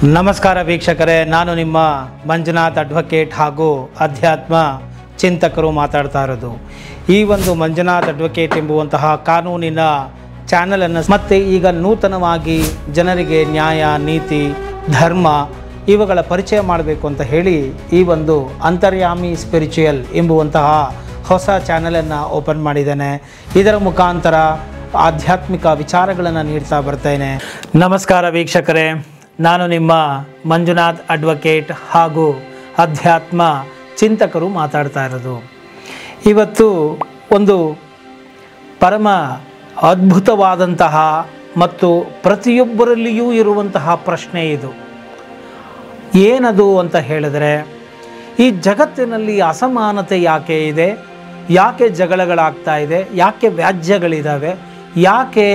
ನಮಸ್ಕಾರ ವೀಕ್ಷಕರೇ, ನಾನು ನಿಮ್ಮ ಮಂಜುನಾಥ್ ಅಡ್ವೊಕೇಟ್ ಹಾಗೂ ಅಧ್ಯಾತ್ಮ ಚಿಂತಕರು ಮಾತಾಡ್ತಾ ಇರೋದು. ಈ ಒಂದು ಮಂಜುನಾಥ್ ಅಡ್ವೊಕೇಟ್ ಎಂಬುವಂತಹ ಕಾನೂನಿನ ಚಾನಲನ್ನು ಮತ್ತೆ ಈಗ ನೂತನವಾಗಿ ಜನರಿಗೆ ನ್ಯಾಯ, ನೀತಿ, ಧರ್ಮ ಇವುಗಳ ಪರಿಚಯ ಮಾಡಬೇಕು ಅಂತ ಹೇಳಿ ಈ ಒಂದು ಅಂತರ್ಯಾಮಿ ಸ್ಪಿರಿಚುಯಲ್ ಎಂಬುವಂತಹ ಹೊಸ ಚಾನಲನ್ನು ಓಪನ್ ಮಾಡಿದ್ದೇನೆ. ಇದರ ಮುಖಾಂತರ ಆಧ್ಯಾತ್ಮಿಕ ವಿಚಾರಗಳನ್ನು ನೀಡ್ತಾ ಬರ್ತೇನೆ. ನಮಸ್ಕಾರ ವೀಕ್ಷಕರೇ, ನಾನು ನಿಮ್ಮ ಮಂಜುನಾಥ್ ಅಡ್ವೊಕೇಟ್ ಹಾಗೂ ಅಧ್ಯಾತ್ಮ ಚಿಂತಕರು ಮಾತಾಡ್ತಾ ಇರೋದು. ಇವತ್ತು ಒಂದು ಪರಮ ಅದ್ಭುತವಾದಂತಹ ಮತ್ತು ಪ್ರತಿಯೊಬ್ಬರಲ್ಲಿಯೂ ಇರುವಂತಹ ಪ್ರಶ್ನೆ ಇದು. ಏನದು ಅಂತ ಹೇಳಿದರೆ, ಈ ಜಗತ್ತಿನಲ್ಲಿ ಅಸಮಾನತೆ ಯಾಕೆ ಇದೆ, ಯಾಕೆ ಜಗಳಗಳಾಗ್ತಾ ಇದೆ, ಯಾಕೆ ವ್ಯಾಜ್ಯಗಳಿದ್ದಾವೆ, ಯಾಕೆ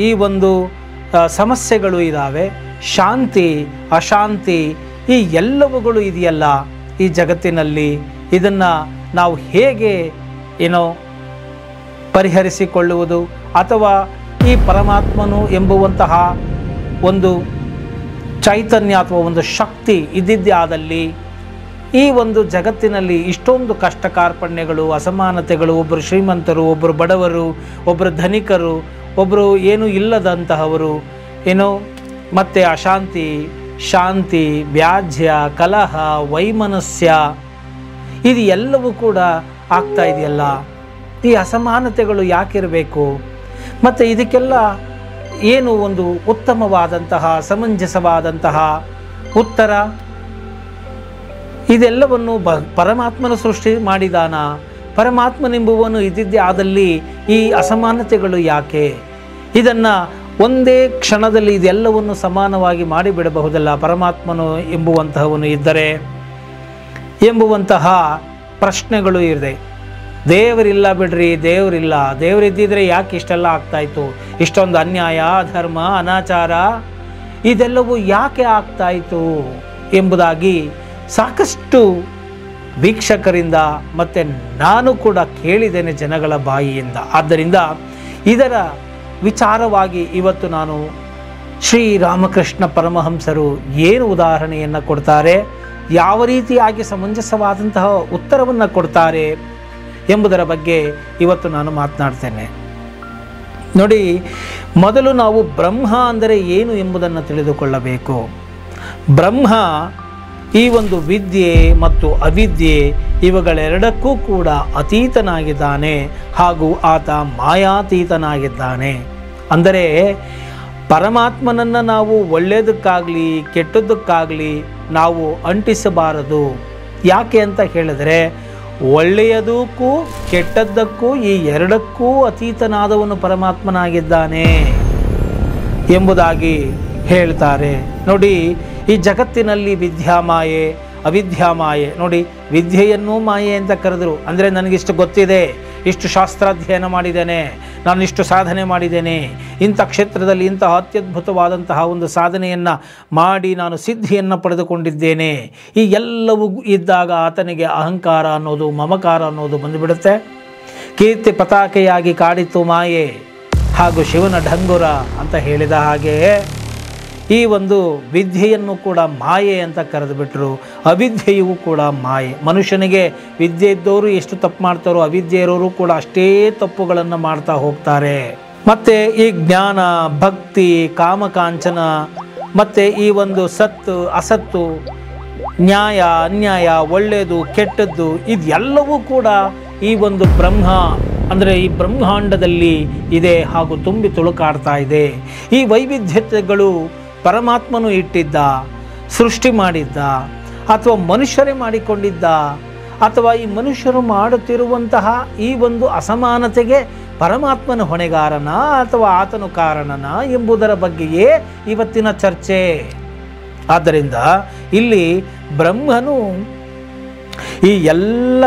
ಈ ಒಂದು ಸಮಸ್ಯೆಗಳು ಇದ್ದಾವೆ, ಶಾಂತಿ ಅಶಾಂತಿ ಈ ಎಲ್ಲವುಗಳು ಇದೆಯಲ್ಲ ಈ ಜಗತ್ತಿನಲ್ಲಿ, ಇದನ್ನು ನಾವು ಹೇಗೆ ಪರಿಹರಿಸಿಕೊಳ್ಳುವುದು, ಅಥವಾ ಈ ಪರಮಾತ್ಮನು ಎಂಬುವಂತಹ ಒಂದು ಚೈತನ್ಯ ಅಥವಾ ಒಂದು ಶಕ್ತಿ ಇದ್ದಿದ್ದೇ ಆದಲ್ಲಿ ಈ ಒಂದು ಜಗತ್ತಿನಲ್ಲಿ ಇಷ್ಟೊಂದು ಕಷ್ಟ ಕಾರ್ಪಣ್ಯಗಳು, ಅಸಮಾನತೆಗಳು, ಒಬ್ಬರು ಶ್ರೀಮಂತರು, ಒಬ್ಬರು ಬಡವರು, ಒಬ್ಬರು ಧನಿಕರು, ಒಬ್ಬರು ಏನೂ ಇಲ್ಲದಂತಹವರು, ಮತ್ತು ಅಶಾಂತಿ, ಶಾಂತಿ, ವ್ಯಾಜ್ಯ, ಕಲಹ, ವೈಮನಸ್ಯ ಇದು ಎಲ್ಲವೂ ಕೂಡ ಆಗ್ತಾ ಇದೆಯಲ್ಲ. ಈ ಅಸಮಾನತೆಗಳು ಯಾಕಿರಬೇಕು, ಮತ್ತು ಇದಕ್ಕೆಲ್ಲ ಏನು ಒಂದು ಉತ್ತಮವಾದಂತಹ ಸಮಂಜಸವಾದಂತಹ ಉತ್ತರ? ಇದೆಲ್ಲವನ್ನು ಪರಮಾತ್ಮನ ಸೃಷ್ಟಿ ಮಾಡಿದಾನ? ಪರಮಾತ್ಮನೆಂಬುವನು ಇದ್ದಿದ್ದೇ ಆದಲ್ಲಿ ಈ ಅಸಮಾನತೆಗಳು ಯಾಕೆ? ಇದನ್ನು ಒಂದೇ ಕ್ಷಣದಲ್ಲಿ ಇದೆಲ್ಲವನ್ನು ಸಮಾನವಾಗಿ ಮಾಡಿಬಿಡಬಹುದಲ್ಲ ಪರಮಾತ್ಮನು ಎಂಬುವಂತಹವನು ಇದ್ದರೆ ಎಂಬುವಂತಹ ಪ್ರಶ್ನೆಗಳು ಇದೆ. ದೇವರಿಲ್ಲ ಬಿಡ್ರಿ, ದೇವರಿಲ್ಲ, ದೇವರಿದ್ದಿದ್ರೆ ಯಾಕೆ ಇಷ್ಟೆಲ್ಲ ಆಗ್ತಾಯಿತ್ತು? ಇಷ್ಟೊಂದು ಅನ್ಯಾಯ, ಅಧರ್ಮ, ಅನಾಚಾರ ಇದೆಲ್ಲವೂ ಯಾಕೆ ಆಗ್ತಾಯಿತ್ತು ಎಂಬುದಾಗಿ ಸಾಕಷ್ಟು ವೀಕ್ಷಕರಿಂದ ಮತ್ತು ನಾನು ಕೂಡ ಕೇಳಿದ್ದೇನೆ ಜನಗಳ ಬಾಯಿಯಿಂದ. ಆದ್ದರಿಂದ ಇದರ ವಿಚಾರವಾಗಿ ಇವತ್ತು ನಾನು ಶ್ರೀರಾಮಕೃಷ್ಣ ಪರಮಹಂಸರು ಏನು ಉದಾಹರಣೆಯನ್ನು ಕೊಡ್ತಾರೆ, ಯಾವ ರೀತಿಯಾಗಿ ಸಮಂಜಸವಾದಂತಹ ಉತ್ತರವನ್ನು ಕೊಡ್ತಾರೆ ಎಂಬುದರ ಬಗ್ಗೆ ಇವತ್ತು ನಾನು ಮಾತನಾಡ್ತೇನೆ. ನೋಡಿ, ಮೊದಲು ನಾವು ಬ್ರಹ್ಮ ಅಂದರೆ ಏನು ಎಂಬುದನ್ನು ತಿಳಿದುಕೊಳ್ಳಬೇಕು. ಬ್ರಹ್ಮ ಈ ಒಂದು ವಿದ್ಯೆ ಮತ್ತು ಅವಿದ್ಯೆ ಇವುಗಳೆರಡಕ್ಕೂ ಕೂಡ ಅತೀತನಾಗಿದ್ದಾನೆ, ಹಾಗೂ ಆತ ಮಾಯಾತೀತನಾಗಿದ್ದಾನೆ. ಅಂದರೆ ಪರಮಾತ್ಮನನ್ನು ನಾವು ಒಳ್ಳೆಯದಕ್ಕಾಗಲಿ ಕೆಟ್ಟದ್ದಕ್ಕಾಗಲಿ ನಾವು ಅಂಟಿಸಬಾರದು. ಯಾಕೆ ಅಂತ ಹೇಳಿದರೆ, ಒಳ್ಳೆಯದಕ್ಕೂ ಕೆಟ್ಟದ್ದಕ್ಕೂ ಈ ಎರಡಕ್ಕೂ ಅತೀತನಾದವನು ಪರಮಾತ್ಮನಾಗಿದ್ದಾನೆ ಎಂಬುದಾಗಿ ಹೇಳ್ತಾರೆ. ನೋಡಿ, ಈ ಜಗತ್ತಿನಲ್ಲಿ ವಿದ್ಯಾಮಾಯೆ, ಅವಿದ್ಯಾಮಾಯೆ. ನೋಡಿ, ವಿದ್ಯೆಯನ್ನು ಮಾಯೆ ಅಂತ ಕರೆದರು. ಅಂದರೆ ನನಗಿಷ್ಟು ಗೊತ್ತಿದೆ, ಇಷ್ಟು ಶಾಸ್ತ್ರಾಧ್ಯಯನ ಮಾಡಿದ್ದೇನೆ, ನಾನು ಇಷ್ಟು ಸಾಧನೆ ಮಾಡಿದ್ದೇನೆ, ಇಂಥ ಕ್ಷೇತ್ರದಲ್ಲಿ ಇಂತಹ ಅತ್ಯದ್ಭುತವಾದಂತಹ ಒಂದು ಸಾಧನೆಯನ್ನು ಮಾಡಿ ನಾನು ಸಿದ್ಧಿಯನ್ನು ಪಡೆದುಕೊಂಡಿದ್ದೇನೆ. ಈ ಎಲ್ಲವೂ ಇದ್ದಾಗ ಆತನಿಗೆ ಅಹಂಕಾರ ಅನ್ನೋದು, ಮಮಕಾರ ಅನ್ನೋದು ಬಂದುಬಿಡುತ್ತೆ. ಕೀರ್ತಿ ಪತಾಕೆಯಾಗಿ ಕಾಡಿತು ಮಾಯೆ, ಹಾಗೂ ಶಿವನ ಢಂಗುರ ಅಂತ ಹೇಳಿದ ಹಾಗೆ ಈ ಒಂದು ವಿದ್ಯೆಯನ್ನು ಕೂಡ ಮಾಯೆ ಅಂತ ಕರೆದುಬಿಟ್ರು. ಅವಿದ್ಯೆಯೂ ಕೂಡ ಮಾಯೆ. ಮನುಷ್ಯನಿಗೆ ವಿದ್ಯೆ ಇದ್ದವರು ಎಷ್ಟು ತಪ್ಪು ಮಾಡ್ತಾರೋ, ಅವಿದ್ಯೆ ಇರೋರು ಕೂಡ ಅಷ್ಟೇ ತಪ್ಪುಗಳನ್ನು ಮಾಡ್ತಾ ಹೋಗ್ತಾರೆ. ಮತ್ತು ಈ ಜ್ಞಾನ, ಭಕ್ತಿ, ಕಾಮಕಾಂಚನ, ಮತ್ತು ಈ ಒಂದು ಸತ್ತು ಅಸತ್ತು, ನ್ಯಾಯ ಅನ್ಯಾಯ, ಒಳ್ಳೆಯದು ಕೆಟ್ಟದ್ದು ಇದೆಲ್ಲವೂ ಕೂಡ ಈ ಒಂದು ಬ್ರಹ್ಮ ಅಂದರೆ ಈ ಬ್ರಹ್ಮಾಂಡದಲ್ಲಿ ಇದೆ, ಹಾಗೂ ತುಂಬಿ ತುಳುಕಾಡ್ತಾ ಇದೆ. ಈ ವೈವಿಧ್ಯತೆಗಳು ಪರಮಾತ್ಮನು ಇಟ್ಟಿದ್ದ, ಸೃಷ್ಟಿ ಮಾಡಿದ್ದ, ಅಥವಾ ಮನುಷ್ಯರೇ ಮಾಡಿಕೊಂಡಿದ್ದ, ಅಥವಾ ಈ ಮನುಷ್ಯರು ಮಾಡುತ್ತಿರುವಂತಹ ಈ ಒಂದು ಅಸಮಾನತೆಗೆ ಪರಮಾತ್ಮನ ಹೊಣೆಗಾರನ ಅಥವಾ ಆತನು ಕಾರಣನ ಎಂಬುದರ ಬಗ್ಗೆಯೇ ಇವತ್ತಿನ ಚರ್ಚೆ. ಆದ್ದರಿಂದ ಇಲ್ಲಿ ಬ್ರಹ್ಮನು ಈ ಎಲ್ಲ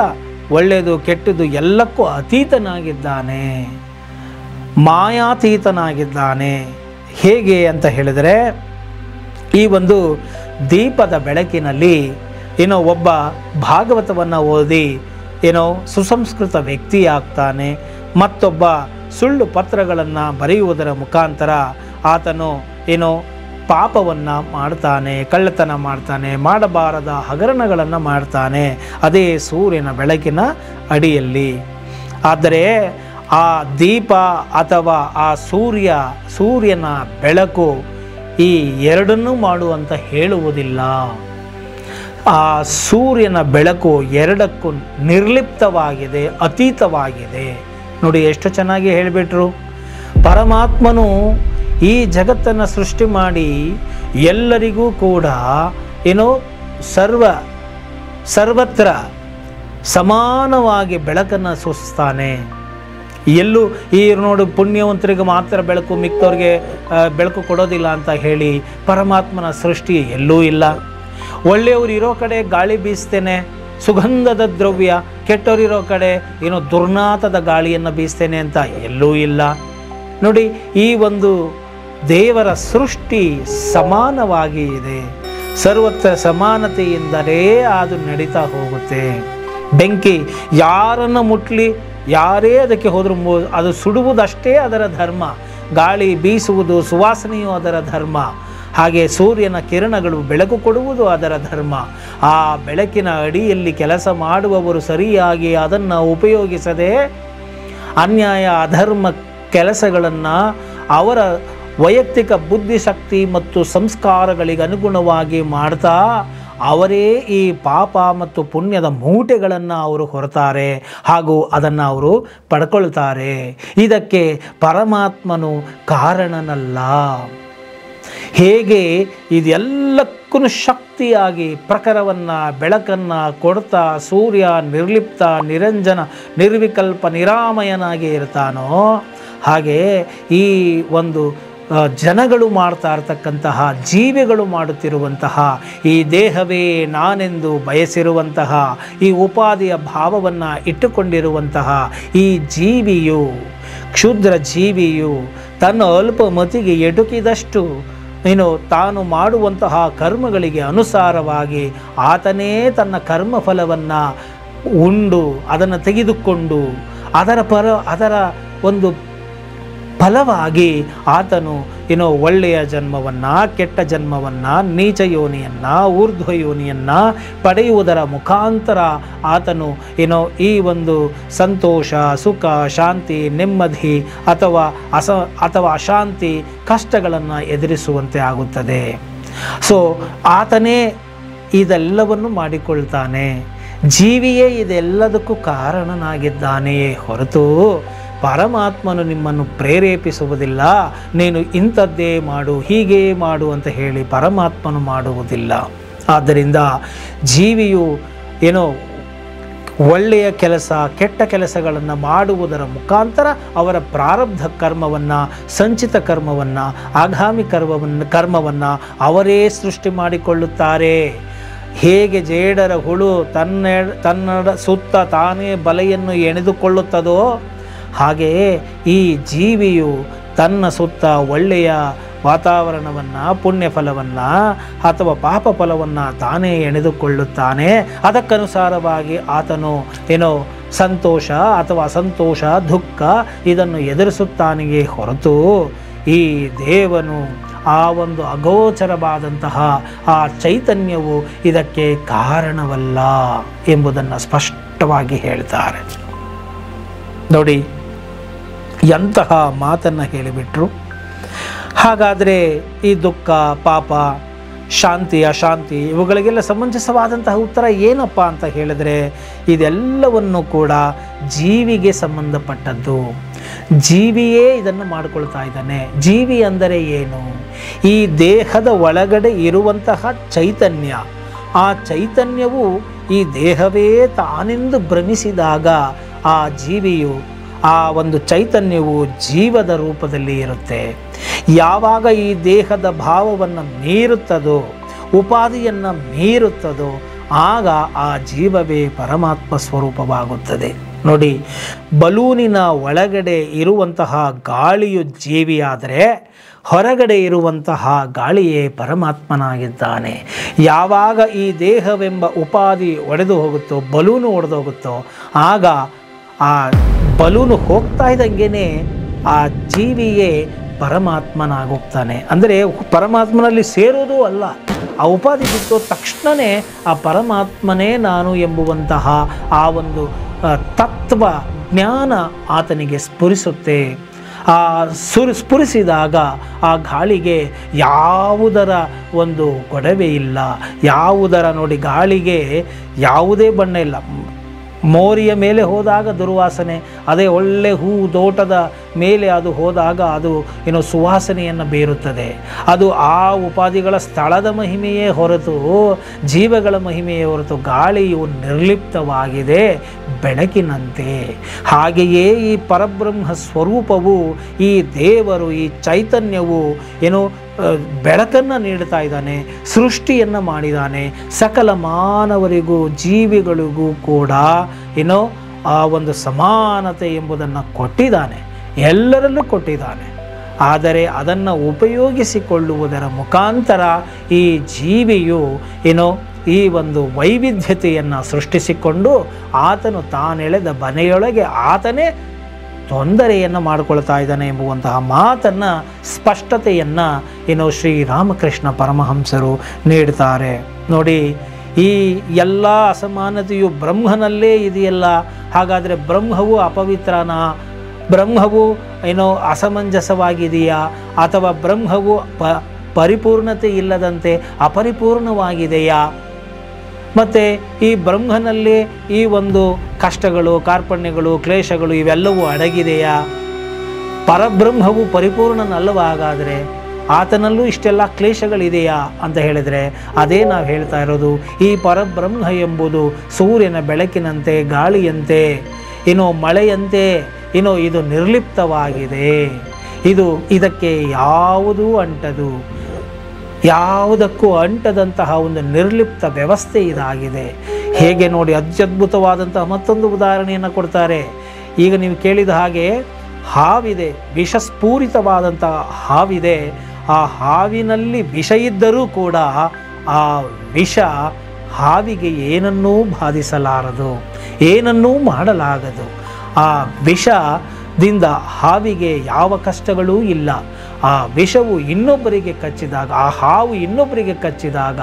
ಒಳ್ಳೆಯದು ಕೆಟ್ಟದ್ದು ಎಲ್ಲಕ್ಕೂ ಅತೀತನಾಗಿದ್ದಾನೆ, ಮಾಯಾತೀತನಾಗಿದ್ದಾನೆ. ಹೇಗೆ ಅಂತ ಹೇಳಿದರೆ, ಈ ಒಂದು ದೀಪದ ಬೆಳಕಿನಲ್ಲಿ ಒಬ್ಬ ಭಾಗವತವನ್ನು ಓದಿ ಸುಸಂಸ್ಕೃತ ವ್ಯಕ್ತಿಯಾಗ್ತಾನೆ. ಮತ್ತೊಬ್ಬ ಸುಳ್ಳು ಪತ್ರಗಳನ್ನು ಬರೆಯುವುದರ ಮುಖಾಂತರ ಆತನು ಪಾಪವನ್ನು ಮಾಡ್ತಾನೆ, ಕಳ್ಳತನ ಮಾಡ್ತಾನೆ, ಮಾಡಬಾರದ ಹಗರಣಗಳನ್ನು ಮಾಡ್ತಾನೆ, ಅದೇ ಸೂರ್ಯನ ಬೆಳಕಿನ ಅಡಿಯಲ್ಲಿ. ಆದರೆ ಆ ದೀಪ ಅಥವಾ ಆ ಸೂರ್ಯನ ಬೆಳಕು ಈ ಎರಡನ್ನೂ ಮಾಡುವಂತ ಹೇಳುವುದಿಲ್ಲ. ಆ ಸೂರ್ಯನ ಬೆಳಕು ಎರಡಕ್ಕೂ ನಿರ್ಲಿಪ್ತವಾಗಿದೆ, ಅತೀತವಾಗಿದೆ. ನೋಡಿ ಎಷ್ಟು ಚೆನ್ನಾಗಿ ಹೇಳಿಬಿಟ್ರು. ಪರಮಾತ್ಮನು ಈ ಜಗತ್ತನ್ನು ಸೃಷ್ಟಿ ಮಾಡಿ ಎಲ್ಲರಿಗೂ ಕೂಡ ಏನೋ ಸರ್ವತ್ರ ಸಮಾನವಾಗಿ ಬೆಳಕನ್ನು ಸೂಚಿಸ್ತಾನೆ. ಎಲ್ಲೂ ಈ ನೋಡಿ ಪುಣ್ಯವಂತರಿಗೆ ಮಾತ್ರ ಬೆಳಕು, ಮಿಕ್ಕವ್ರಿಗೆ ಬೆಳಕು ಕೊಡೋದಿಲ್ಲ ಅಂತ ಹೇಳಿ ಪರಮಾತ್ಮನ ಸೃಷ್ಟಿ ಎಲ್ಲೂ ಇಲ್ಲ. ಒಳ್ಳೆಯವರು ಇರೋ ಕಡೆ ಗಾಳಿ ಬೀಸ್ತೇನೆ, ಸುಗಂಧದ ದ್ರವ್ಯ, ಕೆಟ್ಟವರಿರೋ ಕಡೆ ಏನೋ ದುರ್ನಾಥದ ಗಾಳಿಯನ್ನು ಬೀಸ್ತೇನೆ ಅಂತ ಎಲ್ಲೂ ಇಲ್ಲ. ನೋಡಿ, ಈ ಒಂದು ದೇವರ ಸೃಷ್ಟಿ ಸಮಾನವಾಗಿ ಇದೆ. ಸರ್ವತ್ರ ಸಮಾನತೆಯಿಂದಲೇ ಅದು ನಡೀತಾ ಹೋಗುತ್ತೆ. ಬೆಂಕಿ ಯಾರನ್ನು ಮುಟ್ಲಿ, ಯಾರೇ ಅದಕ್ಕೆ ಹೋದ್ರೂ ಅದು ಸುಡುವುದಷ್ಟೇ ಅದರ ಧರ್ಮ. ಗಾಳಿ ಬೀಸುವುದು, ಸುವಾಸನೆಯು ಅದರ ಧರ್ಮ. ಹಾಗೆ ಸೂರ್ಯನ ಕಿರಣಗಳು ಬೆಳಕು ಕೊಡುವುದು ಅದರ ಧರ್ಮ. ಆ ಬೆಳಕಿನ ಅಡಿಯಲ್ಲಿ ಕೆಲಸ ಮಾಡುವವರು ಸರಿಯಾಗಿ ಅದನ್ನು ಉಪಯೋಗಿಸದೆ ಅನ್ಯಾಯ ಅಧರ್ಮ ಕೆಲಸಗಳನ್ನು ಅವರ ವೈಯಕ್ತಿಕ ಬುದ್ಧಿಶಕ್ತಿ ಮತ್ತು ಸಂಸ್ಕಾರಗಳಿಗೆ ಅನುಗುಣವಾಗಿ ಮಾಡ್ತಾ ಅವರೇ ಈ ಪಾಪ ಮತ್ತು ಪುಣ್ಯದ ಮೂಟೆಗಳನ್ನು ಅವರು ಹೊರತಾರೆ, ಹಾಗೂ ಅದನ್ನು ಅವರು ಪಡ್ಕೊಳ್ತಾರೆ. ಇದಕ್ಕೆ ಪರಮಾತ್ಮನು ಕಾರಣನಲ್ಲ. ಹೇಗೆ ಇದೆಲ್ಲಕ್ಕೂ ಶಕ್ತಿಯಾಗಿ ಪ್ರಖರವನ್ನು ಬೆಳಕನ್ನು ಕೊಡ್ತಾ ಸೂರ್ಯ ನಿರ್ಲಿಪ್ತ, ನಿರಂಜನ, ನಿರ್ವಿಕಲ್ಪ, ನಿರಾಮಯನಾಗಿ ಇರ್ತಾನೋ, ಹಾಗೆ ಈ ಒಂದು ಜನಗಳು ಮಾಡ್ತಾ ಇರ್ತಕ್ಕಂತಹ, ಜೀವಿಗಳು ಮಾಡುತ್ತಿರುವಂತಹ ಈ ದೇಹವೇ ನಾನೆಂದು ಬಯಸಿರುವಂತಹ, ಈ ಉಪಾಧಿಯ ಭಾವವನ್ನು ಇಟ್ಟುಕೊಂಡಿರುವಂತಹ ಈ ಜೀವಿಯು, ಕ್ಷುದ್ರ ಜೀವಿಯು ತನ್ನ ಅಲ್ಪ ಮತಿಗೆ ಎಟುಕಿದಷ್ಟು ತಾನು ಮಾಡುವಂತಹ ಕರ್ಮಗಳಿಗೆ ಅನುಸಾರವಾಗಿ ಆತನೇ ತನ್ನ ಕರ್ಮಫಲವನ್ನು ಉಂಡು ಅದನ್ನು ತೆಗೆದುಕೊಂಡು ಅದರ ಒಂದು ಫಲವಾಗಿ ಆತನು ಒಳ್ಳೆಯ ಜನ್ಮವನ್ನು, ಕೆಟ್ಟ ಜನ್ಮವನ್ನು, ನೀಚ ಯೋನಿಯನ್ನು, ಊರ್ಧ್ವ ಯೋನಿಯನ್ನು ಪಡೆಯುವುದರ ಮುಖಾಂತರ ಆತನು ಈ ಒಂದು ಸಂತೋಷ, ಸುಖ, ಶಾಂತಿ, ನೆಮ್ಮದಿ ಅಥವಾ ಅಶಾಂತಿ, ಕಷ್ಟಗಳನ್ನು ಎದುರಿಸುವಂತೆ ಆಗುತ್ತದೆ. ಸೊ ಆತನೇ ಇದೆಲ್ಲವನ್ನು ಮಾಡಿಕೊಳ್ತಾನೆ. ಜೀವಿಯೇ ಇದೆಲ್ಲದಕ್ಕೂ ಕಾರಣನಾಗಿದ್ದಾನೆಯೇ ಹೊರತು ಪರಮಾತ್ಮನು ನಿಮ್ಮನ್ನು ಪ್ರೇರೇಪಿಸುವುದಿಲ್ಲ. ನೀನು ಇಂಥದ್ದೇ ಮಾಡು, ಹೀಗೇ ಮಾಡು ಅಂತ ಹೇಳಿ ಪರಮಾತ್ಮನು ಮಾಡುವುದಿಲ್ಲ. ಆದ್ದರಿಂದ ಜೀವಿಯು ಒಳ್ಳೆಯ ಕೆಲಸ, ಕೆಟ್ಟ ಕೆಲಸಗಳನ್ನು ಮಾಡುವುದರ ಮುಖಾಂತರ ಅವರ ಪ್ರಾರಬ್ಧ ಕರ್ಮವನ್ನು, ಸಂಚಿತ ಕರ್ಮವನ್ನು, ಆಗಾಮಿ ಕರ್ಮವನ್ನು ಅವರೇ ಸೃಷ್ಟಿ ಮಾಡಿಕೊಳ್ಳುತ್ತಾರೆ. ಹೇಗೆ ಜೇಡರ ಹುಳು ತನ್ನ ಸುತ್ತ ತಾನೇ ಬಲೆಯನ್ನು ಎಣೆದುಕೊಳ್ಳುತ್ತದೋ, ಹಾಗೆಯೇ ಈ ಜೀವಿಯು ತನ್ನ ಸುತ್ತ ಒಳ್ಳೆಯ ವಾತಾವರಣವನ್ನು, ಪುಣ್ಯ ಫಲವನ್ನು ಅಥವಾ ಪಾಪ ಫಲವನ್ನು ತಾನೇ ಎಣೆದುಕೊಳ್ಳುತ್ತಾನೆ. ಅದಕ್ಕನುಸಾರವಾಗಿ ಆತನು ಸಂತೋಷ ಅಥವಾ ಅಸಂತೋಷ, ದುಃಖ ಇದನ್ನು ಎದುರಿಸುತ್ತಾನೆಯೇ ಹೊರತು ಈ ದೇವನು, ಆ ಒಂದು ಅಗೋಚರವಾದಂತಹ ಆ ಚೈತನ್ಯವು ಇದಕ್ಕೆ ಕಾರಣವಲ್ಲ ಎಂಬುದನ್ನು ಸ್ಪಷ್ಟವಾಗಿ ಹೇಳ್ತಾರೆ. ನೋಡಿ, ಎಂತಹ ಮಾತನ್ನು ಹೇಳಿಬಿಟ್ರು. ಹಾಗಾದರೆ ಈ ದುಃಖ, ಪಾಪ, ಶಾಂತಿ, ಅಶಾಂತಿ ಇವುಗಳಿಗೆಲ್ಲ ಸಮಂಜಸವಾದಂತಹ ಉತ್ತರ ಏನಪ್ಪ ಅಂತ ಹೇಳಿದರೆ, ಇದೆಲ್ಲವನ್ನು ಕೂಡ ಜೀವಿಗೆ ಸಂಬಂಧಪಟ್ಟದ್ದು. ಜೀವಿಯೇ ಇದನ್ನು ಮಾಡಿಕೊಳ್ತಾ ಇದ್ದಾನೆ. ಜೀವಿ ಅಂದರೆ ಏನು? ಈ ದೇಹದ ಒಳಗಡೆ ಇರುವಂತಹ ಚೈತನ್ಯ. ಆ ಚೈತನ್ಯವು ಈ ದೇಹವೇ ತಾನೆಂದು ಭ್ರಮಿಸಿದಾಗ ಆ ಜೀವಿಯು, ಆ ಒಂದು ಚೈತನ್ಯವು ಜೀವದ ರೂಪದಲ್ಲಿ ಇರುತ್ತೆ. ಯಾವಾಗ ಈ ದೇಹದ ಭಾವವನ್ನು ಮೀರುತ್ತದೋ, ಉಪಾಧಿಯನ್ನು ಮೀರುತ್ತದೋ, ಆಗ ಆ ಜೀವವೇ ಪರಮಾತ್ಮ ಸ್ವರೂಪವಾಗುತ್ತದೆ. ನೋಡಿ, ಬಲೂನಿನ ಒಳಗಡೆ ಇರುವಂತಹ ಗಾಳಿಯು ಜೀವಿಯಾದರೆ ಹೊರಗಡೆ ಇರುವಂತಹ ಗಾಳಿಯೇ ಪರಮಾತ್ಮನಾಗಿದ್ದಾನೆ. ಯಾವಾಗ ಈ ದೇಹವೆಂಬ ಉಪಾಧಿ ಒಡೆದು ಹೋಗುತ್ತೋ, ಬಲೂನು ಒಡೆದು ಹೋಗುತ್ತೋ, ಆಗ ಆ ಬಲೂನು ಹೋಗ್ತಾ ಇದ್ದಂಗೆ ಆ ಜೀವಿಯೇ ಪರಮಾತ್ಮನಾಗೋಗ್ತಾನೆ. ಅಂದರೆ ಪರಮಾತ್ಮನಲ್ಲಿ ಸೇರೋದು ಅಲ್ಲ, ಆ ಉಪಾಧಿ ಬಿಟ್ಟು ತಕ್ಷಣವೇ ಆ ಪರಮಾತ್ಮನೇ ನಾನು ಎಂಬುವಂತಹ ಆ ಒಂದು ತತ್ವ ಜ್ಞಾನ ಆತನಿಗೆ ಸ್ಫುರಿಸುತ್ತೆ. ಆ ಸ್ಫುರಿಸಿದಾಗ ಆ ಗಾಳಿಗೆ ಯಾವುದರ ಒಂದು ಗೊಡವೆ ಇಲ್ಲ, ಯಾವುದರ ನೋಡಿ ಗಾಳಿಗೆ ಯಾವುದೇ ಬಣ್ಣ ಇಲ್ಲ. ಮೋರಿಯ ಮೇಲೆ ಹೋದಾಗ ದುರ್ವಾಸನೆ, ಅದೇ ಒಳ್ಳೆ ಹೂ ತೋಟದ ಮೇಲೆ ಅದು ಹೋದಾಗ ಅದು ಸುವಾಸನೆಯನ್ನು ಬೀರುತ್ತದೆ. ಅದು ಆ ಉಪಾಧಿಗಳ ಸ್ಥಳದ ಮಹಿಮೆಯೇ ಹೊರತು ಜೀವಗಳ ಮಹಿಮೆಯೇ ಹೊರತು ಗಾಳಿಯು ನಿರ್ಲಿಪ್ತವಾಗಿದೆ ಬೆಳಕಿನಂತೆ. ಹಾಗೆಯೇ ಈ ಪರಬ್ರಹ್ಮ ಸ್ವರೂಪವು, ಈ ದೇವರು, ಈ ಚೈತನ್ಯವು ಬೆಳಕನ್ನು ನೀಡ್ತಾ ಇದ್ದಾನೆ, ಸೃಷ್ಟಿಯನ್ನು ಮಾಡಿದ್ದಾನೆ. ಸಕಲ ಮಾನವರಿಗೂ ಜೀವಿಗಳಿಗೂ ಕೂಡ ಆ ಒಂದು ಸಮಾನತೆ ಎಂಬುದನ್ನು ಕೊಟ್ಟಿದ್ದಾನೆ, ಎಲ್ಲರಲ್ಲೂ ಕೊಟ್ಟಿದ್ದಾನೆ. ಆದರೆ ಅದನ್ನು ಉಪಯೋಗಿಸಿಕೊಳ್ಳುವುದರ ಮುಖಾಂತರ ಈ ಜೀವಿಯು ಈ ಒಂದು ವೈವಿಧ್ಯತೆಯನ್ನು ಸೃಷ್ಟಿಸಿಕೊಂಡು ಆತನು ತಾನೆಳೆದ ಬನೆಯೊಳಗೆ ಆತನೇ ತೊಂದರೆಯನ್ನು ಮಾಡಿಕೊಳ್ತಾ ಇದ್ದಾನೆ ಎಂಬುವಂತಹ ಮಾತನ್ನು, ಸ್ಪಷ್ಟತೆಯನ್ನು ಶ್ರೀರಾಮಕೃಷ್ಣ ಪರಮಹಂಸರು ನೀಡ್ತಾರೆ. ನೋಡಿ, ಈ ಎಲ್ಲ ಅಸಮಾನತೆಯು ಬ್ರಹ್ಮನಲ್ಲೇ ಇದೆಯಲ್ಲ, ಹಾಗಾದರೆ ಬ್ರಹ್ಮವು ಅಪವಿತ್ರನಾ, ಬ್ರಹ್ಮವು ಅಸಮಂಜಸವಾಗಿದೆಯಾ, ಅಥವಾ ಬ್ರಹ್ಮವು ಪರಿಪೂರ್ಣತೆ ಇಲ್ಲದಂತೆ ಅಪರಿಪೂರ್ಣವಾಗಿದೆಯಾ? ಮತ್ತು ಈ ಬ್ರಹ್ಮನಲ್ಲಿ ಈ ಒಂದು ಕಷ್ಟಗಳು, ಕಾರ್ಪಣ್ಯಗಳು, ಕ್ಲೇಶಗಳು ಇವೆಲ್ಲವೂ ಅಡಗಿದೆಯಾ? ಪರಬ್ರಹ್ಮವು ಪರಿಪೂರ್ಣನಲ್ಲವಾಗಾದರೆ ಆತನಲ್ಲೂ ಇಷ್ಟೆಲ್ಲ ಕ್ಲೇಶಗಳಿದೆಯಾ ಅಂತ ಹೇಳಿದರೆ, ಅದೇ ನಾವು ಹೇಳ್ತಾ ಇರೋದು. ಈ ಪರಬ್ರಹ್ಮ ಎಂಬುದು ಸೂರ್ಯನ ಬೆಳಕಿನಂತೆ, ಗಾಳಿಯಂತೆ, ಮಳೆಯಂತೆ, ಇದು ನಿರ್ಲಿಪ್ತವಾಗಿದೆ. ಇದಕ್ಕೆ ಯಾವುದೂ ಅಂಟದು, ಯಾವುದಕ್ಕೂ ಅಂಟದಂತಹ ಒಂದು ನಿರ್ಲಿಪ್ತ ವ್ಯವಸ್ಥೆ ಇದಾಗಿದೆ. ಹೇಗೆ ನೋಡಿ, ಅತ್ಯದ್ಭುತವಾದಂತಹ ಮತ್ತೊಂದು ಉದಾಹರಣೆಯನ್ನು ಕೊಡ್ತಾರೆ. ಈಗ ನೀವು ಕೇಳಿದ ಹಾಗೆ ಹಾವಿದೆ, ವಿಷಸ್ಫೂರಿತವಾದಂತಹ ಹಾವಿದೆ. ಆ ಹಾವಿನಲ್ಲಿ ವಿಷ ಇದ್ದರೂ ಕೂಡ ಆ ವಿಷ ಹಾವಿಗೆ ಏನನ್ನೂ ಬಾಧಿಸಲಾರದು, ಏನನ್ನೂ ಮಾಡಲಾಗದು. ಆ ವಿಷದಿಂದ ಹಾವಿಗೆ ಯಾವ ಕಷ್ಟಗಳೂ ಇಲ್ಲ. ಆ ವಿಷವು ಇನ್ನೊಬ್ಬರಿಗೆ ಕಚ್ಚಿದಾಗ, ಆ ಹಾವು ಇನ್ನೊಬ್ಬರಿಗೆ ಕಚ್ಚಿದಾಗ,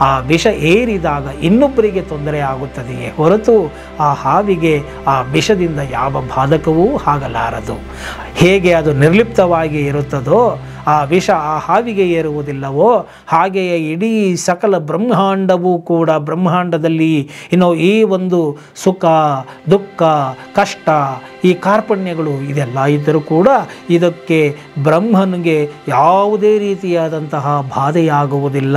ಆ ವಿಷ ಏರಿದಾಗ ಇನ್ನೊಬ್ಬರಿಗೆ ತೊಂದರೆ ಆಗುತ್ತದೆಯೇ ಹೊರತು ಆ ಹಾವಿಗೆ ಆ ವಿಷದಿಂದ ಯಾವ ಬಾಧಕವೂ ಆಗಲಾರದು. ಹೇಗೆ ಅದು ನಿರ್ಲಿಪ್ತವಾಗಿ ಇರುತ್ತದೋ, ಆ ವಿಷ ಆ ಹಾವಿಗೆ ಏರುವುದಿಲ್ಲವೋ, ಹಾಗೆಯೇ ಇಡೀ ಸಕಲ ಬ್ರಹ್ಮಾಂಡವೂ ಕೂಡ, ಬ್ರಹ್ಮಾಂಡದಲ್ಲಿ ಈ ಒಂದು ಸುಖ, ದುಃಖ, ಕಷ್ಟ, ಈ ಕಾರ್ಪಣ್ಯಗಳು ಇದೆಲ್ಲ ಇದ್ದರೂ ಕೂಡ ಇದಕ್ಕೆ ಬ್ರಹ್ಮನಿಗೆ ಯಾವುದೇ ರೀತಿಯಾದಂತಹ ಬಾಧೆಯಾಗುವುದಿಲ್ಲ.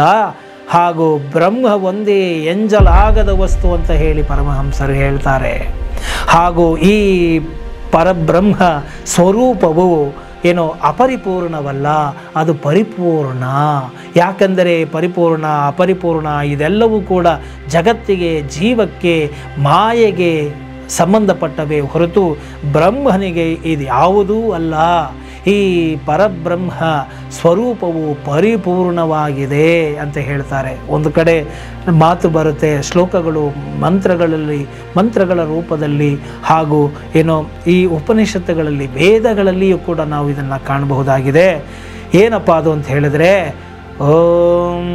ಹಾಗೂ ಬ್ರಹ್ಮ ಒಂದೇ ಎಂಜಲಾಗದ ವಸ್ತು ಅಂತ ಹೇಳಿ ಪರಮಹಂಸರು ಹೇಳ್ತಾರೆ. ಹಾಗೂ ಈ ಪರಬ್ರಹ್ಮ ಸ್ವರೂಪವು ಅಪರಿಪೂರ್ಣವಲ್ಲ, ಅದು ಪರಿಪೂರ್ಣ. ಯಾಕೆಂದರೆ ಪರಿಪೂರ್ಣ, ಅಪರಿಪೂರ್ಣ ಇದೆಲ್ಲವೂ ಕೂಡ ಜಗತ್ತಿಗೆ, ಜೀವಕ್ಕೆ, ಮಾಯೆಗೆ ಸಂಬಂಧಪಟ್ಟವೇ ಹೊರತು ಬ್ರಹ್ಮನಿಗೆ ಇದು ಯಾವುದೂ ಅಲ್ಲ. ಈ ಪರಬ್ರಹ್ಮ ಸ್ವರೂಪವು ಪರಿಪೂರ್ಣವಾಗಿದೆ ಅಂತ ಹೇಳ್ತಾರೆ. ಒಂದು ಕಡೆ ಮಾತು ಬರುತ್ತೆ, ಶ್ಲೋಕಗಳು ಮಂತ್ರಗಳ ರೂಪದಲ್ಲಿ, ಹಾಗೂ ಈ ಉಪನಿಷತ್ತುಗಳಲ್ಲಿ, ವೇದಗಳಲ್ಲಿಯೂ ಕೂಡ ನಾವು ಇದನ್ನು ಕಾಣಬಹುದಾಗಿದೆ. ಏನಪ್ಪ ಅದು ಅಂತ ಹೇಳಿದ್ರೆ, ಓಂ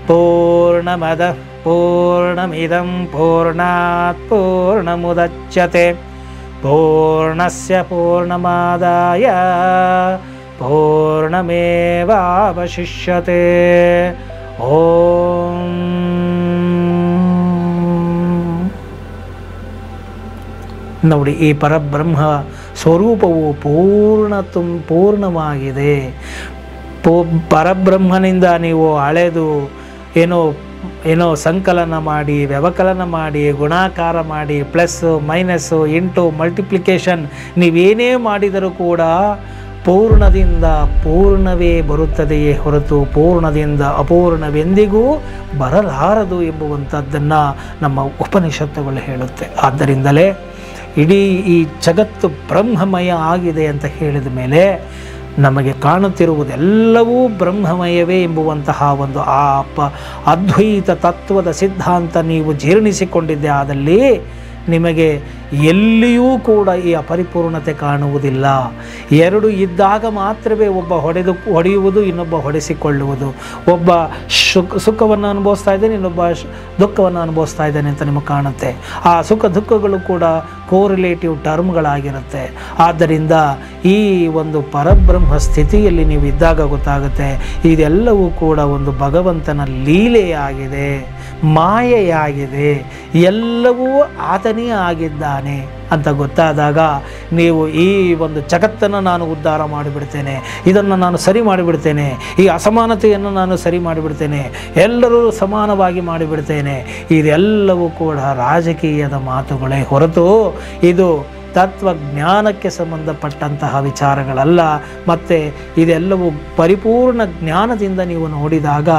ಪೂರ್ಣಮದ ಪೂರ್ಣಮಿದಂ ಪೂರ್ಣಾತ್ ಪೂರ್ಣಮುದಚ್ಯತೆ ಪೂರ್ಣಸ್ಯ ಪೂರ್ಣಮಾದಾಯ ಪೂರ್ಣಮೇವಾವಶಿಷ್ಯತೆ. ಓಂ ನೋಡಿ, ಈ ಪರಬ್ರಹ್ಮ ಸ್ವರೂಪವು ಪೂರ್ಣವಾಗಿದೆ. ಪರಬ್ರಹ್ಮನಿಂದ ನೀವು ಅಳೆದು ಏನೋ ಸಂಕಲನ ಮಾಡಿ, ವ್ಯವಕಲನ ಮಾಡಿ, ಗುಣಾಕಾರ ಮಾಡಿ, ಪ್ಲಸ್ಸು ಮೈನಸ್ಸು ಇಂಟು ಮಲ್ಟಿಪ್ಲಿಕೇಶನ್ ನೀವೇನೇ ಮಾಡಿದರೂ ಕೂಡ ಪೂರ್ಣದಿಂದ ಪೂರ್ಣವೇ ಬರುತ್ತದೆಯೇ ಹೊರತು ಪೂರ್ಣದಿಂದ ಅಪೂರ್ಣವೆಂದಿಗೂ ಬರಲಾರದು ಎಂಬುವಂಥದ್ದನ್ನು ನಮ್ಮ ಉಪನಿಷತ್ತುಗಳು ಹೇಳುತ್ತೆ. ಆದ್ದರಿಂದಲೇ ಇಡೀ ಈ ಜಗತ್ತು ಬ್ರಹ್ಮಮಯ ಆಗಿದೆ ಅಂತ ಹೇಳಿದ ಮೇಲೆ ನಮಗೆ ಕಾಣುತ್ತಿರುವುದೆಲ್ಲವೂ ಬ್ರಹ್ಮಮಯವೇ ಎಂಬುವಂತಹ ಒಂದು ಅದ್ವೈತ ತತ್ವದ ಸಿದ್ಧಾಂತ ನೀವು ಜೀರ್ಣಿಸಿಕೊಂಡಿದ್ದೆ ಆದಲ್ಲಿ ನಿಮಗೆ ಎಲ್ಲಿಯೂ ಕೂಡ ಈ ಅಪರಿಪೂರ್ಣತೆ ಕಾಣುವುದಿಲ್ಲ. ಎರಡು ಇದ್ದಾಗ ಮಾತ್ರವೇ ಒಬ್ಬ ಹೊಡೆಯುವುದು, ಇನ್ನೊಬ್ಬ ಹೊಡೆಸಿಕೊಳ್ಳುವುದು. ಒಬ್ಬ ಸುಖವನ್ನು ಅನುಭವಿಸ್ತಾ ಇದ್ದಾನೆ, ಇನ್ನೊಬ್ಬ ದುಃಖವನ್ನು ಅನುಭವಿಸ್ತಾ ಇದ್ದಾನೆ ಅಂತ ನಿಮಗೆ ಕಾಣುತ್ತೆ. ಆ ಸುಖ ದುಃಖಗಳು ಕೂಡ ಕೋರಿಲೇಟಿವ್ ಟರ್ಮ್ಗಳಾಗಿರುತ್ತೆ. ಆದ್ದರಿಂದ ಈ ಒಂದು ಪರಬ್ರಹ್ಮ ಸ್ಥಿತಿಯಲ್ಲಿ ನೀವು ಇದ್ದಾಗ ಗೊತ್ತಾಗುತ್ತೆ ಇದೆಲ್ಲವೂ ಕೂಡ ಒಂದು ಭಗವಂತನ ಲೀಲೆಯಾಗಿದೆ, ಮಾಯೆಯಾಗಿದೆ, ಎಲ್ಲವೂ ಆತನೇ ಆಗಿದ್ದಾನೆ ಅಂತ ಗೊತ್ತಾದಾಗ ನೀವು ಈ ಒಂದು ಜಗತ್ತನ್ನು ನಾನು ಉದ್ಧಾರ ಮಾಡಿಬಿಡ್ತೇನೆ, ಇದನ್ನು ನಾನು ಸರಿ ಮಾಡಿಬಿಡ್ತೇನೆ, ಈ ಅಸಮಾನತೆಯನ್ನು ನಾನು ಸರಿ ಮಾಡಿಬಿಡ್ತೇನೆ, ಎಲ್ಲರೂ ಸಮಾನವಾಗಿ ಮಾಡಿಬಿಡ್ತೇನೆ, ಇದೆಲ್ಲವೂ ಕೂಡ ರಾಜಕೀಯದ ಮಾತುಗಳೇ ಹೊರತು ಇದು ತತ್ವಜ್ಞಾನಕ್ಕೆ ಸಂಬಂಧಪಟ್ಟಂತಹ ವಿಚಾರಗಳಲ್ಲ. ಮತ್ತು ಇದೆಲ್ಲವೂ ಪರಿಪೂರ್ಣ ಜ್ಞಾನದಿಂದ ನೀವು ನೋಡಿದಾಗ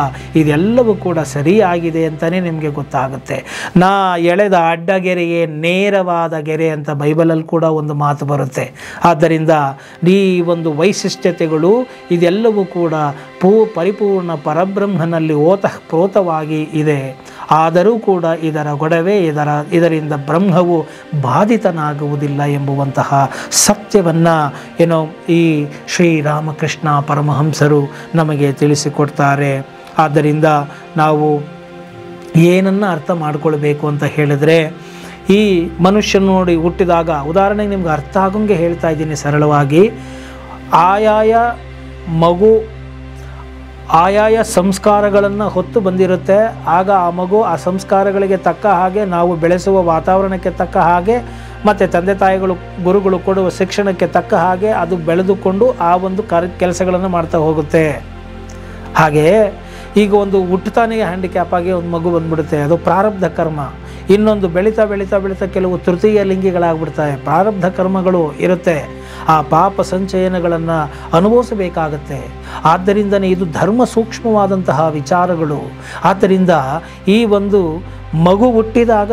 ಇದೆಲ್ಲವೂ ಕೂಡ ಸರಿಯಾಗಿದೆ ಅಂತಲೇ ನಿಮಗೆ ಗೊತ್ತಾಗುತ್ತೆ. ನಾ ಎಳೆದ ಅಡ್ಡಗೆರೆಯೇ ನೇರವಾದ ಗೆರೆ ಅಂತ ಬೈಬಲಲ್ಲಿ ಕೂಡ ಒಂದು ಮಾತು ಬರುತ್ತೆ. ಆದ್ದರಿಂದ ಈ ಒಂದು ವೈಶಿಷ್ಟ್ಯತೆಗಳು ಇದೆಲ್ಲವೂ ಕೂಡ ಪರಿಪೂರ್ಣ ಪರಬ್ರಹ್ಮನಲ್ಲಿ ಓತಪ್ರೋತವಾಗಿ ಇದೆ. ಆದರೂ ಕೂಡ ಇದರ ಗೊಡವೆ ಇದರಿಂದ ಬ್ರಹ್ಮವು ಬಾಧಿತನಾಗುವುದಿಲ್ಲ ಎಂಬುವಂತಹ ಸತ್ಯವನ್ನು ಈ ಶ್ರೀರಾಮಕೃಷ್ಣ ಪರಮಹಂಸರು ನಮಗೆ ತಿಳಿಸಿಕೊಡ್ತಾರೆ. ಆದ್ದರಿಂದ ನಾವು ಏನನ್ನು ಅರ್ಥ ಮಾಡಿಕೊಳ್ಬೇಕು ಅಂತ ಹೇಳಿದರೆ, ಈ ಮನುಷ್ಯನ ನೋಡಿ ಹುಟ್ಟಿದಾಗ ಉದಾಹರಣೆಗೆ ನಿಮ್ಗೆ ಅರ್ಥ ಆಗೋಂಗೆ ಹೇಳ್ತಾ ಇದ್ದೀನಿ ಸರಳವಾಗಿ, ಆಯಾಯ ಸಂಸ್ಕಾರಗಳನ್ನು ಹೊತ್ತು ಬಂದಿರುತ್ತೆ. ಆಗ ಆ ಮಗು ಆ ಸಂಸ್ಕಾರಗಳಿಗೆ ತಕ್ಕ ಹಾಗೆ, ನಾವು ಬೆಳೆಸುವ ವಾತಾವರಣಕ್ಕೆ ತಕ್ಕ ಹಾಗೆ, ಮತ್ತು ತಂದೆ ತಾಯಿಗಳು ಗುರುಗಳು ಕೊಡುವ ಶಿಕ್ಷಣಕ್ಕೆ ತಕ್ಕ ಹಾಗೆ ಅದು ಬೆಳೆದುಕೊಂಡು ಆ ಒಂದು ಕೆಲಸಗಳನ್ನು ಮಾಡ್ತಾ ಹೋಗುತ್ತೆ. ಹಾಗೆಯೇ ಈಗ ಒಂದು ಹುಟ್ಟುತ್ತಾನೆ ಹ್ಯಾಂಡಿಕ್ಯಾಪ್ ಆಗಿ ಒಂದು ಮಗು ಬಂದ್ಬಿಡುತ್ತೆ, ಅದು ಪ್ರಾರಬ್ಧ ಕರ್ಮ. ಇನ್ನೊಂದು ಬೆಳೀತಾ ಬೆಳೀತಾ ಬೆಳೀತಾ ಕೆಲವು ತೃತೀಯ ಲಿಂಗಿಗಳಾಗ್ಬಿಡ್ತಾರೆ, ಪ್ರಾರಬ್ಧ ಕರ್ಮಗಳು ಇರುತ್ತೆ. ಆ ಪಾಪ ಸಂಚಯನಗಳನ್ನು ಅನುಭವಿಸಬೇಕಾಗತ್ತೆ. ಆದ್ದರಿಂದನೇ ಇದು ಧರ್ಮ ಸೂಕ್ಷ್ಮವಾದಂತಹ ವಿಚಾರಗಳು. ಆದ್ದರಿಂದ ಈ ಒಂದು ಮಗು ಹುಟ್ಟಿದಾಗ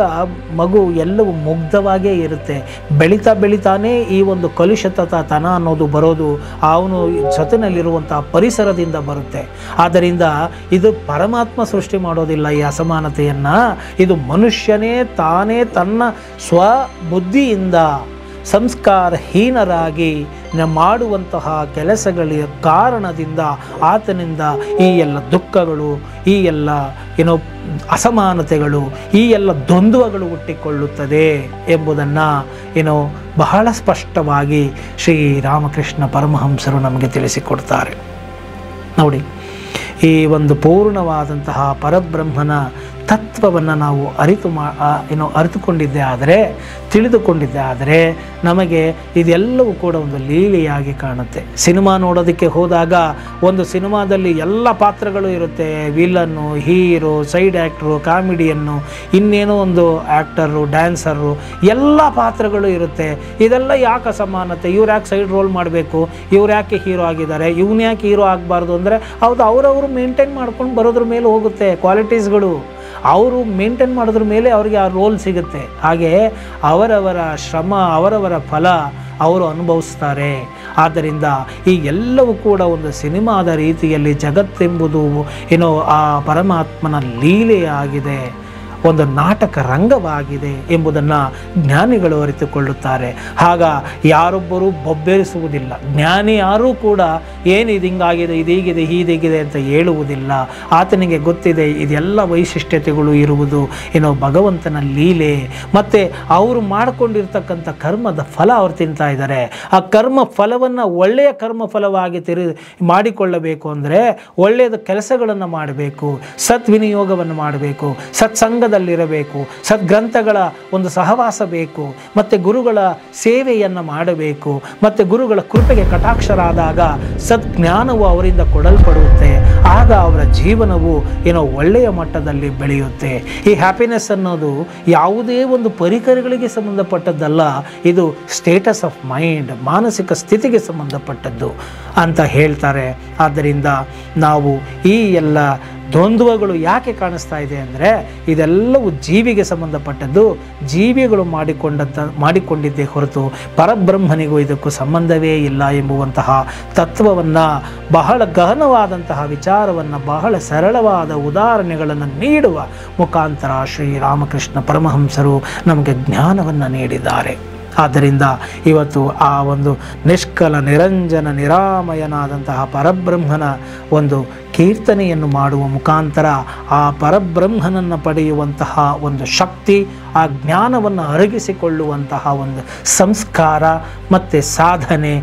ಮಗು ಎಲ್ಲವೂ ಮುಗ್ಧವಾಗೇ ಇರುತ್ತೆ. ಬೆಳೀತಾ ಬೆಳೀತಾನೇ ಈ ಒಂದು ಕಲುಷಿತತನ ಅನ್ನೋದು ಬರೋದು ಅವನು ಜೊತೆಯಲ್ಲಿರುವಂಥ ಪರಿಸರದಿಂದ ಬರುತ್ತೆ. ಆದ್ದರಿಂದ ಇದು ಪರಮಾತ್ಮ ಸೃಷ್ಟಿ ಮಾಡೋದಿಲ್ಲ ಈ ಅಸಮಾನತೆಯನ್ನು, ಇದು ಮನುಷ್ಯನೇ ತಾನೇ ತನ್ನ ಸ್ವಬುದ್ಧಿಯಿಂದ ಸಂಸ್ಕಾರಹೀನರಾಗಿ ಮಾಡುವಂತಹ ಕೆಲಸಗಳ ಕಾರಣದಿಂದ ಆತನಿಂದ ಈ ಎಲ್ಲ ದುಃಖಗಳು, ಈ ಎಲ್ಲ ಅಸಮಾನತೆಗಳು, ಈ ಎಲ್ಲ ದ್ವಂದ್ವಗಳು ಹುಟ್ಟಿಕೊಳ್ಳುತ್ತದೆ ಎಂಬುದನ್ನು ಬಹಳ ಸ್ಪಷ್ಟವಾಗಿ ಶ್ರೀರಾಮಕೃಷ್ಣ ಪರಮಹಂಸರು ನಮಗೆ ತಿಳಿಸಿಕೊಡ್ತಾರೆ. ನೋಡಿ, ಈ ಒಂದು ಪೂರ್ಣವಾದಂತಹ ಪರಬ್ರಹ್ಮನ ತತ್ವವನ್ನು ನಾವು ಅರಿತುಕೊಂಡಿದ್ದೇ ಆದರೆ, ತಿಳಿದುಕೊಂಡಿದ್ದೇ ಆದರೆ ನಮಗೆ ಇದೆಲ್ಲವೂ ಕೂಡ ಒಂದು ಲೀಲೆಯಾಗಿ ಕಾಣುತ್ತೆ. ಸಿನಿಮಾ ನೋಡೋದಕ್ಕೆ ಹೋದಾಗ ಒಂದು ಸಿನಿಮಾದಲ್ಲಿ ಎಲ್ಲ ಪಾತ್ರಗಳು ಇರುತ್ತೆ. ವಿಲನ್ನು, ಹೀರೋ, ಸೈಡ್ ಆ್ಯಕ್ಟ್ರು, ಕಾಮಿಡಿಯನ್ನು, ಇನ್ನೇನೋ ಒಂದು ಆ್ಯಕ್ಟರು, ಡ್ಯಾನ್ಸರು, ಎಲ್ಲ ಪಾತ್ರಗಳು ಇರುತ್ತೆ. ಇದೆಲ್ಲ ಯಾಕೆ ಅಸಮಾನತೆ? ಇವ್ರು ಯಾಕೆ ಸೈಡ್ ರೋಲ್ ಮಾಡಬೇಕು? ಇವ್ರು ಯಾಕೆ ಹೀರೋ ಆಗಿದ್ದಾರೆ? ಇವನು ಯಾಕೆ ಹೀರೋ ಆಗಬಾರ್ದು? ಅಂದರೆ ಹೌದು, ಅವರವರು ಮೇಂಟೈನ್ ಮಾಡ್ಕೊಂಡು ಬರೋದ್ರ ಮೇಲೆ ಹೋಗುತ್ತೆ ಕ್ವಾಲಿಟೀಸ್ಗಳು. ಅವರು ಮೇಂಟೈನ್ ಮಾಡೋದ್ರ ಮೇಲೆ ಅವರಿಗೆ ಆ ರೋಲ್ ಸಿಗುತ್ತೆ. ಹಾಗೆ ಅವರವರ ಶ್ರಮ, ಅವರವರ ಫಲ ಅವರು ಅನುಭವಿಸ್ತಾರೆ. ಆದ್ದರಿಂದ ಈ ಎಲ್ಲವೂ ಕೂಡ ಒಂದು ಸಿನಿಮಾದ ರೀತಿಯಲ್ಲಿ ಜಗತ್ತೆಂಬುದು ಆ ಪರಮಾತ್ಮನ ಲೀಲೆಯಾಗಿದೆ, ಒಂದು ನಾಟಕ ರಂಗವಾಗಿದೆ ಎಂಬುದನ್ನು ಜ್ಞಾನಿಗಳು ಅರಿತುಕೊಳ್ಳುತ್ತಾರೆ. ಆಗ ಯಾರೊಬ್ಬರೂ ಬೊಬ್ಬೆರಿಸುವುದಿಲ್ಲ. ಜ್ಞಾನಿ ಯಾರೂ ಕೂಡ ಏನಿದು ಹಿಂಗಾಗಿದೆ, ಇದೀಗಿದೆ, ಹೀಗಿದೆ ಅಂತ ಹೇಳುವುದಿಲ್ಲ. ಆತನಿಗೆ ಗೊತ್ತಿದೆ ಇದೆಲ್ಲ ವೈಶಿಷ್ಟ್ಯತೆಗಳು ಇರುವುದು ಭಗವಂತನ ಲೀಲೆ. ಮತ್ತು ಅವರು ಮಾಡಿಕೊಂಡಿರ್ತಕ್ಕಂಥ ಕರ್ಮದ ಫಲ ಅವ್ರು ತಿಂತಾ ಇದ್ದಾರೆ. ಆ ಕರ್ಮ ಫಲವನ್ನು ಒಳ್ಳೆಯ ಕರ್ಮ ಫಲವಾಗಿ ಮಾಡಿಕೊಳ್ಳಬೇಕು ಅಂದರೆ ಒಳ್ಳೆಯದ ಕೆಲಸಗಳನ್ನು ಮಾಡಬೇಕು, ಸದ್ವಿನಿಯೋಗವನ್ನು ಮಾಡಬೇಕು, ಸತ್ಸಂಗದಲ್ಲಿರಬೇಕು, ಸದ್ಗ್ರಂಥಗಳ ಒಂದು ಸಹವಾಸ ಬೇಕು, ಮತ್ತು ಗುರುಗಳ ಸೇವೆಯನ್ನು ಮಾಡಬೇಕು. ಮತ್ತು ಗುರುಗಳ ಕೃಪೆಗೆ ಕಟಾಕ್ಷರಾದಾಗ ಸದ್ಜ್ಞಾನವು ಅವರಿಂದ ಕೊಡಲ್ಪಡುತ್ತೆ. ಆಗ ಅವರ ಜೀವನವು ಒಳ್ಳೆಯ ಮಟ್ಟದಲ್ಲಿ ಬೆಳೆಯುತ್ತೆ. ಈ ಹ್ಯಾಪಿನೆಸ್ ಅನ್ನೋದು ಯಾವುದೇ ಒಂದು ಪರಿಕರಗಳಿಗೆ ಸಂಬಂಧಪಟ್ಟದ್ದಲ್ಲ, ಇದು ಸ್ಟೇಟಸ್ ಆಫ್ ಮೈಂಡ್, ಮಾನಸಿಕ ಸ್ಥಿತಿಗೆ ಸಂಬಂಧಪಟ್ಟದ್ದು ಅಂತ ಹೇಳ್ತಾರೆ. ಆದ್ದರಿಂದ ನಾವು ಈ ಎಲ್ಲ ದ್ವಂದ್ವಗಳು ಯಾಕೆ ಕಾಣಿಸ್ತಾ ಇದೆ ಅಂದರೆ ಇದೆಲ್ಲವೂ ಜೀವಿಗೆ ಸಂಬಂಧಪಟ್ಟದ್ದು. ಜೀವಿಗಳು ಮಾಡಿಕೊಂಡಿದ್ದೇ ಹೊರತು ಪರಬ್ರಹ್ಮನಿಗೂ ಇದಕ್ಕೂ ಸಂಬಂಧವೇ ಇಲ್ಲ ಎಂಬುವಂತಹ ತತ್ವವನ್ನು, ಬಹಳ ಗಹನವಾದಂತಹ ವಿಚಾರವನ್ನು ಬಹಳ ಸರಳವಾದ ಉದಾಹರಣೆಗಳನ್ನು ನೀಡುವ ಮುಖಾಂತರ ಶ್ರೀರಾಮಕೃಷ್ಣ ಪರಮಹಂಸರು ನಮಗೆ ಜ್ಞಾನವನ್ನು ನೀಡಿದ್ದಾರೆ. ಆದ್ದರಿಂದ ಇವತ್ತು ಆ ಒಂದು ನಿಷ್ಕಲ ನಿರಂಜನ ನಿರಾಮಯನಾದಂತಹ ಪರಬ್ರಹ್ಮನ ಒಂದು ಕೀರ್ತನೆಯನ್ನು ಮಾಡುವ ಮುಖಾಂತರ ಆ ಪರಬ್ರಹ್ಮನನ್ನು ಪಡೆಯುವಂತಹ ಒಂದು ಶಕ್ತಿ, ಆ ಜ್ಞಾನವನ್ನು ಅರಗಿಸಿಕೊಳ್ಳುವಂತಹ ಒಂದು ಸಂಸ್ಕಾರ ಮತ್ತು ಸಾಧನೆ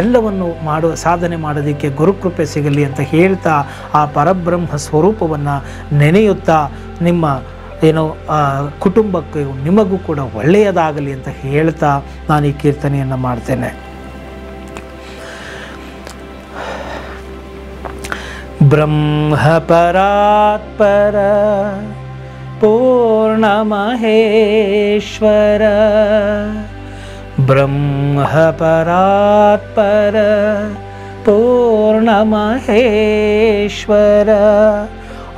ಎಲ್ಲವನ್ನು ಸಾಧನೆ ಮಾಡೋದಕ್ಕೆ ಗುರುಕೃಪೆ ಸಿಗಲಿ ಅಂತ ಹೇಳ್ತಾ ಆ ಪರಬ್ರಹ್ಮ ಸ್ವರೂಪವನ್ನು ನೆನೆಯುತ್ತಾ ನಿಮ್ಮ ಕುಟುಂಬಕ್ಕೆ ನಿಮಗೂ ಕೂಡ ಒಳ್ಳೆಯದಾಗಲಿ ಅಂತ ಹೇಳ್ತಾ ನಾನು ಈ ಕೀರ್ತನೆಯನ್ನು ಮಾಡ್ತೇನೆ. ಬ್ರಹ್ಮ ಪರಾತ್ಪರ ಪೂರ್ಣ ಮಹೇಶ್ವರ, ಬ್ರಹ್ಮ ಪರಾತ್ಪರ ಪೂರ್ಣ ಮಹೇಶ್ವರ,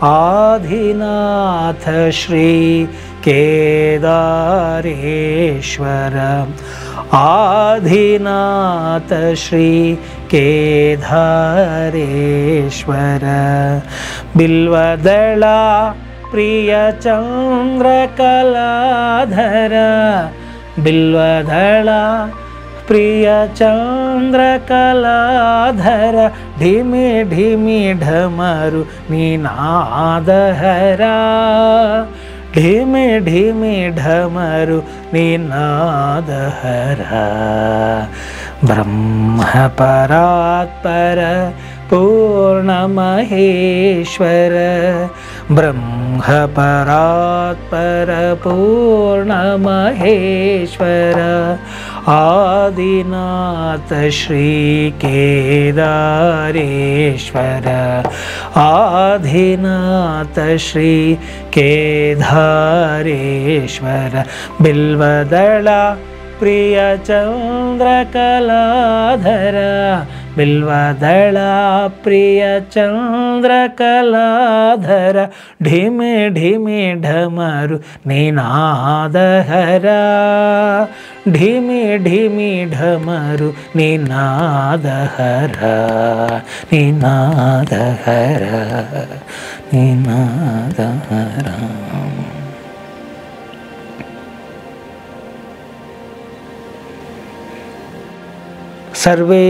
ಆದಿನಾಥ ಶ್ರೀ ಕೇದಾರೇಶ್ವರ, ಆದಿನಾಥ ಶ್ರೀ ಕೇದಾರೇಶ್ವರ, ಬಿಲ್ವದಳ ಪ್ರಿಯ ಚಂದ್ರಕಲಾಧರ, ಬಿಲ್ವದಳ ಪ್ರಿಯ ಚಂದ್ರಕಲಾಧರ, ಢಿಮಿ ಢಿಮಿ ಢಮರು ನೀನಾದಹರ, ಢಿಮಿ ಢಿಮಿ ಢಮರು ನೀನಾದಹರ, ಬ್ರಹ್ಮ ಪರಾತ್ಪರ ಪೂರ್ಣ ಮಹೇಶ್ವರ, ಬ್ರಹ್ಮ ಪರಾತ್ಪರ ಪೂರ್ಣ ಮಹೇಶ್ವರ, ಆದಿನಾಥ ಶ್ರೀ ಕೇದಾರೇಶ್ವರ, ಆದಿನಾಥ ಶ್ರೀ ಕೇದಾರೇಶ್ವರ, ಬಿಲ್ವದಳ ಪ್ರಿಯ ಚಂದ್ರಕಲಾಧರ, ಬಿಲ್ವದಳ ಪ್ರಿಯ ಚಂದ್ರಕಲಾಧರ, ಢಿಮಿ ಢಿಮಿ ಢಮರು ನೀನಾದಹರ, ಢಿಮಿ ಢಿಮಿ ಢಮರು ನೀನಾದಹರ, ನೀನಾದಹರ, ನೀನಾದಹರ. ಸರ್ವೇ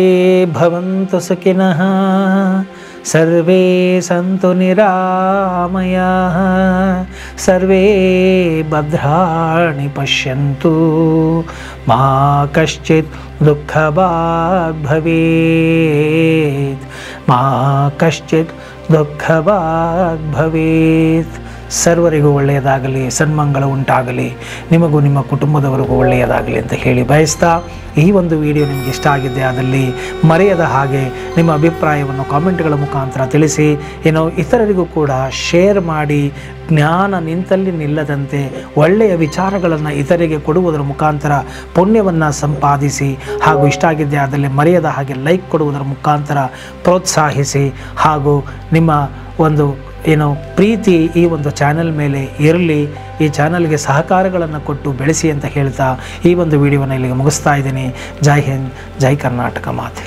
ಭವಂತು ಸುಖಿನಃ, ಸರ್ವೇ ಸಂತು ನಿರಾಮಯಾಃ, ಸರ್ವೇ ಭದ್ರಾಣಿ ಪಶ್ಯಂತು, ಮಾ ಕಶ್ಚಿತ್ ದುಃಖಭಾಗ್ ಭವೇತ್, ಮಾ ಕಶ್ಚಿತ್ ದುಃಖಭಾಗ್ ಭವೇತ್. ಸರ್ವರಿಗೂ ಒಳ್ಳೆಯದಾಗಲಿ, ಸನ್ಮಂಗಳ ಉಂಟಾಗಲಿ, ನಿಮಗೂ ನಿಮ್ಮ ಕುಟುಂಬದವರಿಗೂ ಒಳ್ಳೆಯದಾಗಲಿ ಅಂತ ಹೇಳಿ ಬಯಸ್ತಾ, ಈ ಒಂದು ವಿಡಿಯೋ ನಿಮಗೆ ಇಷ್ಟ ಆಗಿದ್ದೆ ಆದಲ್ಲಿ ಮರೆಯದ ಹಾಗೆ ನಿಮ್ಮ ಅಭಿಪ್ರಾಯವನ್ನು ಕಾಮೆಂಟ್ಗಳ ಮುಖಾಂತರ ತಿಳಿಸಿ, ಇತರರಿಗೂ ಕೂಡ ಶೇರ್ ಮಾಡಿ, ಜ್ಞಾನ ನಿಂತಲ್ಲಿ ನಿಲ್ಲದಂತೆ ಒಳ್ಳೆಯ ವಿಚಾರಗಳನ್ನು ಇತರಿಗೆ ಕೊಡುವುದರ ಮುಖಾಂತರ ಪುಣ್ಯವನ್ನು ಸಂಪಾದಿಸಿ, ಹಾಗೂ ಇಷ್ಟ ಆಗಿದ್ದೆ ಆದಲ್ಲಿ ಮರೆಯದ ಹಾಗೆ ಲೈಕ್ ಕೊಡುವುದರ ಮುಖಾಂತರ ಪ್ರೋತ್ಸಾಹಿಸಿ, ಹಾಗೂ ನಿಮ್ಮ ಒಂದು ಪ್ರೀತಿ ಈ ಒಂದು ಚಾನೆಲ್ ಮೇಲೆ ಇರಲಿ, ಈ ಚಾನಲ್ಗೆ ಸಹಕಾರಗಳನ್ನು ಕೊಟ್ಟು ಬೆಳೆಸಿ ಅಂತ ಹೇಳ್ತಾ ಈ ಒಂದು ವಿಡಿಯೋವನ್ನು ಇಲ್ಲಿಗೆ ಮುಗಿಸ್ತಾ ಇದ್ದೀನಿ. ಜೈ ಹಿಂದ್, ಜೈ ಕರ್ನಾಟಕ ಮಾತೆ.